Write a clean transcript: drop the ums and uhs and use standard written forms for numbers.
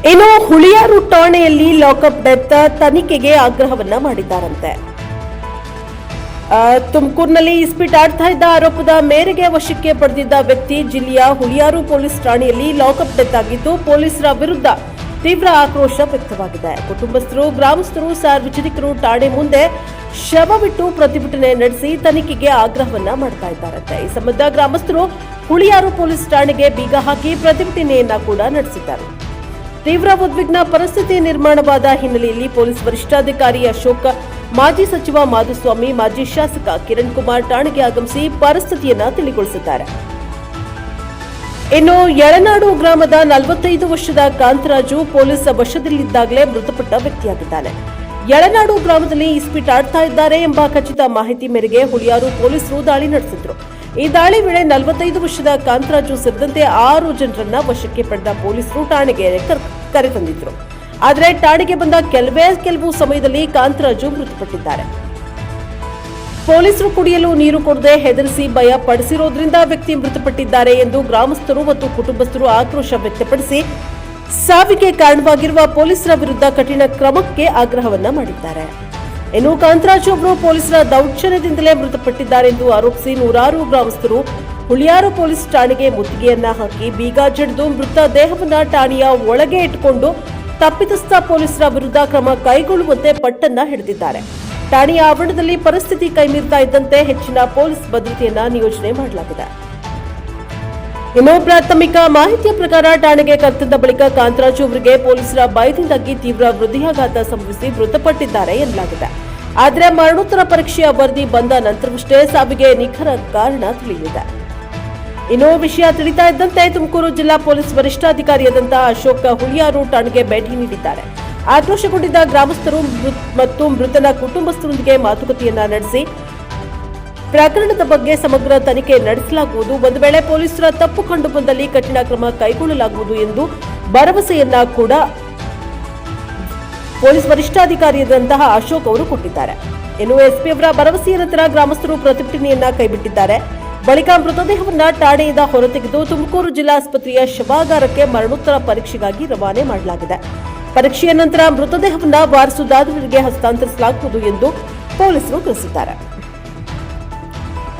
ಇನ್ನು ಹುಳಿಯಾರು ಠಾಣೆಯಲ್ಲಿ lockup death ತನಿಖೆಗೆ ಆಗ್ರಹವನ್ನ ಮಾಡಿದ್ದಾರಂತೆ. ತುಮಕೂರಿನಲ್ಲಿ ಇಸ್ಪೀಟ್ ಆಡ್ತಾ ಇದ್ದ ಆರೋಪದ ಮೇರೆಗೆ ವಶಕ್ಕೆ ಪಡೆದಿದ್ದ ವ್ಯಕ್ತಿ ಜಿಲ್ಲೆಯ ಹುಳಿಯಾರು ಪೊಲೀಸ್ ಠಾಣೆಯಲ್ಲಿ ಲಾಕಪ್ ಡೆತ್ ಆಗಿದ್ದು ಪೊಲೀಸರ ವಿರುದ್ಧ ತೀವ್ರ ಆಕ್ರೋಶ ವ್ಯಕ್ತವಾಗಿದೆ. ಕುಟುಂಬಸ್ಥರು, ಗ್ರಾಮಸ್ಥರು, ಸಾರ್ವಜನಿಕರು ಠಾಣೆ ಮುಂದೆ ಶವವಿಟ್ಟು ಪ್ರತಿಭಟನೆ ನಡೆಸಿ ತನಿಖೆಗೆ ಆಗ್ರಹವನ್ನ ಮಾಡ್ತಾ ಇದ್ದಾರಂತೆ. ಈ ಸಂಬಂಧ ಗ್ರಾಮಸ್ಥರು ಹುಳಿಯಾರು ಪೊಲೀಸ್ ಠಾಣೆಗೆ ಬೀಗ ಹಾಕಿ ಪ್ರತಿಭಟನೆಯನ್ನ ಕೂಡ ನಡೆಸಿದ್ದಾರೆ. ತೀವ್ರ ಉದ್ವಿಗ್ನ ಪರಿಸ್ಥಿತಿ ನಿರ್ಮಾಣವಾದ ಹಿನ್ನೆಲೆಯಲ್ಲಿ ಪೊಲೀಸ್ ವರಿಷ್ಠಾಧಿಕಾರಿ ಅಶೋಕ್, ಮಾಜಿ ಸಚಿವ ಮಾಧುಸ್ವಾಮಿ, ಮಾಜಿ ಶಾಸಕ ಕಿರಣ್ ಕುಮಾರ್ ಠಾಣೆಗೆ ಆಗಮಿಸಿ ಪರಿಸ್ಥಿತಿಯನ್ನ ತಿಳಿಗೊಳಿಸಿದ್ದಾರೆ. ಇನ್ನು ಯಳನಾಡು ಗ್ರಾಮದ 45 ವರ್ಷದ ಕಾಂತರಾಜು ಪೊಲೀಸ್ ವಶದಲ್ಲಿದ್ದಾಗಲೇ ಮೃತಪಟ್ಟ ವ್ಯಕ್ತಿಯಾಗಿದ್ದಾನೆ. ಯಳನಾಡು ಗ್ರಾಮದಲ್ಲಿ ಇಸ್ಪೀಟ್ ಆಡ್ತಾ ಇದ್ದಾರೆ ಎಂಬ ಖಚಿತ ಮಾಹಿತಿ ಮೇರೆಗೆ ಹುಳಿಯಾರು ಪೊಲೀಸರು ದಾಳಿ ನಡೆಸಿದ್ರು. ಈ ದಾಳಿ ವೇಳೆ 45 ವರ್ಷದ ಕಾಂತರಾಜು ಸೇರಿದಂತೆ 6 ಜನರನ್ನ ವಶಕ್ಕೆ ಪಡೆದ ಪೊಲೀಸರು ಠಾಣೆಗೆ ಕರೆತಂದಿದ್ರು. ಆದರೆ ಠಾಣೆಗೆ ಬಂದ ಕೆಲವು ಸಮಯದಲ್ಲಿ ಕಾಂತರಾಜು ಮೃತಪಟ್ಟಿದ್ದಾರೆ. ಪೊಲೀಸರು ಕುಡಿಯಲು ನೀರು ಕೊಡದೆ ಹೆದರಿಸಿ ಭಯ ಪಡಿಸಿರೋದ್ರಿಂದ ವ್ಯಕ್ತಿ ಮೃತಪಟ್ಟಿದ್ದಾರೆ ಎಂದು ಗ್ರಾಮಸ್ಥರು ಮತ್ತು ಕುಟುಂಬಸ್ಥರು ಆಕ್ರೋಶ ವ್ಯಕ್ತಪಡಿಸಿ ಸಾವಿಗೆ ಕಾರಣವಾಗಿರುವ ಪೊಲೀಸರ ವಿರುದ್ಧ ಕಠಿಣ ಕ್ರಮಕ್ಕೆ ಆಗ್ರಹವನ್ನ ಮಾಡಿದ್ದಾರೆ. ಇನ್ನು ಕಾಂತರಾಜು ಅವರು ಪೊಲೀಸರ ದೌರ್ಜನ್ಯದಿಂದಲೇ ಮೃತಪಟ್ಟಿದ್ದಾರೆ ಎಂದು ಆರೋಪಿಸಿ ನೂರಾರು ಗ್ರಾಮಸ್ಥರು ಹುಳಿಯಾರು ಪೊಲೀಸ್ ಠಾಣೆಗೆ ಮುತ್ತಿಗೆಯನ್ನ ಹಾಕಿ ಬೀಗ ಜಡಿದು ಮೃತ ದೇಹವನ್ನ ಠಾಣೆಯ ಒಳಗೆ ಇಟ್ಟುಕೊಂಡು ತಪ್ಪಿತಸ್ಥ ಪೊಲೀಸರ ವಿರುದ್ಧ ಕ್ರಮ ಕೈಗೊಳ್ಳುವಂತೆ ಪಟ್ಟನ್ನ ಹಿಡಿದಿದ್ದಾರೆ. ಠಾಣೆಯ ಆವರಣದಲ್ಲಿ ಪರಿಸ್ಥಿತಿ ಕೈಮೀರ್ತಾ ಇದ್ದಂತೆ ಹೆಚ್ಚಿನ ಪೊಲೀಸ್ ಭದ್ರತೆಯನ್ನ ನಿಯೋಜನೆ ಮಾಡಲಾಗಿದೆ. ಇನ್ನು ಪ್ರಾಥಮಿಕ ಮಾಹಿತಿಯ ಪ್ರಕಾರ ಠಾಣೆಗೆ ಕರೆತಂದ ಬಳಿಕ ಕಾಂತರಾಜು ಅವರಿಗೆ ಪೊಲೀಸರ ಭಯದಿಂದಾಗಿ ತೀವ್ರ ಹೃದಯಾಘಾತ ಸಂಭವಿಸಿ ಮೃತಪಟ್ಟಿದ್ದಾರೆ ಎನ್ನಲಾಗಿದೆ. ಆದರೆ ಮರಣೋತ್ತರ ಪರೀಕ್ಷೆಯ ವರದಿ ಬಂದ ನಂತರವಷ್ಟೇ ಸಾವಿಗೆ ನಿಖರ ಕಾರಣ ತಿಳಿಯಲಿದೆ. ಇನ್ನು ವಿಷಯ ತಿಳಿತಾ ಇದ್ದಂತೆ ತುಮಕೂರು ಜಿಲ್ಲಾ ಪೊಲೀಸ್ ವರಿಷ್ಠಾಧಿಕಾರಿಯಾದಂತಹ ಅಶೋಕ್ ಹುಳಿಯಾರು ಠಾಣೆಗೆ ಭೇಟಿ ನೀಡಿದ್ದಾರೆ. ಆಕ್ರೋಶಗೊಂಡಿದ್ದ ಗ್ರಾಮಸ್ಥರು ಮತ್ತು ಮೃತನ ಕುಟುಂಬಸ್ಥರೊಂದಿಗೆ ಮಾತುಕತೆಯನ್ನ ನಡೆಸಿ ಪ್ರಕರಣದ ಬಗ್ಗೆ ಸಮಗ್ರ ತನಿಖೆ ನಡೆಸಲಾಗುವುದು, ಒಂದು ವೇಳೆ ಪೊಲೀಸರ ತಪ್ಪು ಕಂಡು ಬಂದಲ್ಲಿ ಕಠಿಣ ಕ್ರಮ ಕೈಗೊಳ್ಳಲಾಗುವುದು ಎಂದು ಭರವಸೆಯನ್ನ ಕೂಡ ಪೊಲೀಸ್ ವರಿಷ್ಠಾಧಿಕಾರಿಯಾದಂತಹ ಅಶೋಕ್ ಅವರು ಕೊಟ್ಟಿದ್ದಾರೆ. ಇನ್ನು ಎಸ್ಪಿ ಅವರ ಭರವಸೆಯ ನಂತರ ಗ್ರಾಮಸ್ಥರು ಪ್ರತಿಭಟನೆಯನ್ನ ಕೈಬಿಟ್ಟಿದ್ದಾರೆ. ಬಳಿಕ ಮೃತದೇಹವನ್ನ ಠಾಣೆಯಿಂದ ಹೊರತೆಗೆದು ತುಮಕೂರು ಜಿಲ್ಲಾಸ್ಪತ್ರೆಯ ಶವಾಗಾರಕ್ಕೆ ಮರಣೋತ್ತರ ಪರೀಕ್ಷೆಗಾಗಿ ರವಾನೆ ಮಾಡಲಾಗಿದೆ. ಪರೀಕ್ಷೆಯ ನಂತರ ಮೃತದೇಹವನ್ನ ವಾರಸುದಾರರಿಗೆ ಹಸ್ತಾಂತರಿಸಲಾಗುವುದು ಎಂದು ಪೊಲೀಸರು ತಿಳಿಸಿದ್ದಾರೆ.